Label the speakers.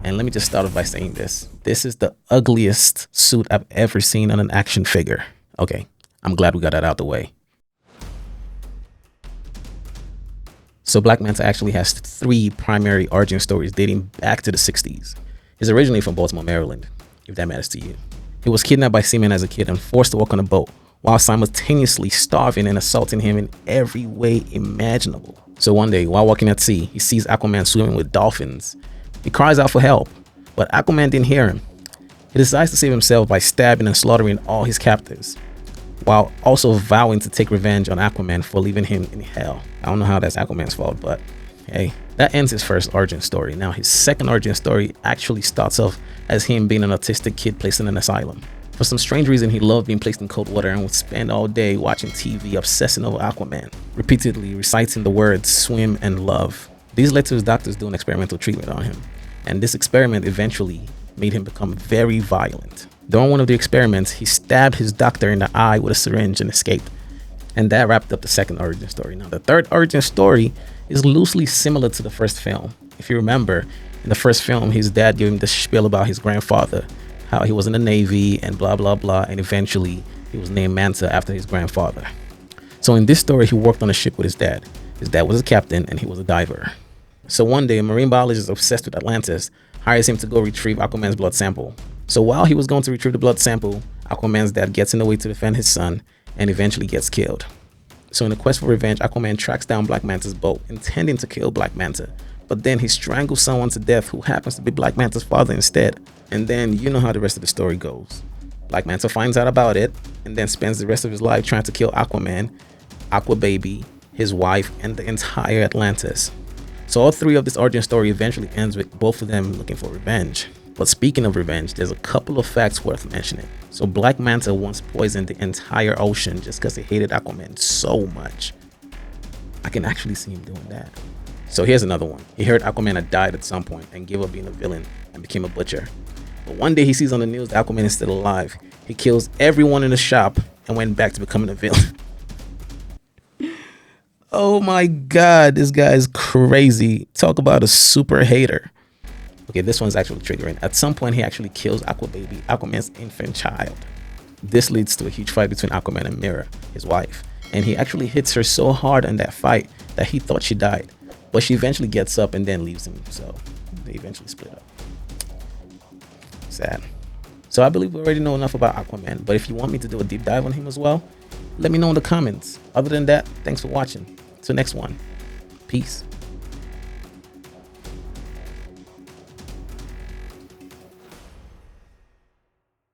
Speaker 1: And let me just start off by saying this. This is the ugliest suit I've ever seen on an action figure. Okay, I'm glad we got that out the way. So Black Manta actually has 3 primary origin stories dating back to the 60s. He's originally from Baltimore, Maryland, if that matters to you. He was kidnapped by seamen as a kid and forced to work on a boat while simultaneously starving and assaulting him in every way imaginable. So one day, while walking at sea, he sees Aquaman swimming with dolphins. He cries out for help, but Aquaman didn't hear him. He decides to save himself by stabbing and slaughtering all his captors, while also vowing to take revenge on Aquaman for leaving him in hell. I don't know how that's Aquaman's fault, but hey, that ends his first origin story. Now his second origin story actually starts off as him being an autistic kid placed in an asylum. For some strange reason, he loved being placed in cold water and would spend all day watching TV, obsessing over Aquaman, repeatedly reciting the words swim and love. These led to his doctors doing experimental treatment on him, and this experiment eventually made him become very violent. During one of the experiments, he stabbed his doctor in the eye with a syringe and escaped. And that wrapped up the second origin story. Now, the third origin story is loosely similar to the first film. If you remember, in the first film, his dad gave him the spiel about his grandfather, how he was in the Navy and blah, blah, blah. And eventually, he was named Manta after his grandfather. So in this story, he worked on a ship with his dad. His dad was a captain and he was a diver. So one day, a marine biologist obsessed with Atlantis hires him to go retrieve Aquaman's blood sample. So while he was going to retrieve the blood sample, Aquaman's dad gets in the way to defend his son and eventually gets killed. So in the quest for revenge, Aquaman tracks down Black Manta's boat, intending to kill Black Manta. But then he strangles someone to death who happens to be Black Manta's father instead. And then you know how the rest of the story goes. Black Manta finds out about it and then spends the rest of his life trying to kill Aquaman, Aqua Baby, his wife, and the entire Atlantis. So all 3 of this origin story eventually ends with both of them looking for revenge. But speaking of revenge, there's a couple of facts worth mentioning. So Black Manta once poisoned the entire ocean just because he hated Aquaman so much. I can actually see him doing that. So here's another one. He heard Aquaman had died at some point and gave up being a villain and became a butcher. But one day he sees on the news that Aquaman is still alive. He kills everyone in the shop and went back to becoming a villain. Oh my God, this guy is crazy. Talk about a super hater. Okay, this one's actually triggering. At some point, he actually kills Aqua Baby, Aquaman's infant child. This leads to a huge fight between Aquaman and Mera, his wife. And he actually hits her so hard in that fight that he thought she died. But she eventually gets up and then leaves him. So they eventually split up. Sad. So I believe we already know enough about Aquaman. But if you want me to do a deep dive on him as well, let me know in the comments. Other than that, thanks for watching. Till next one. Peace.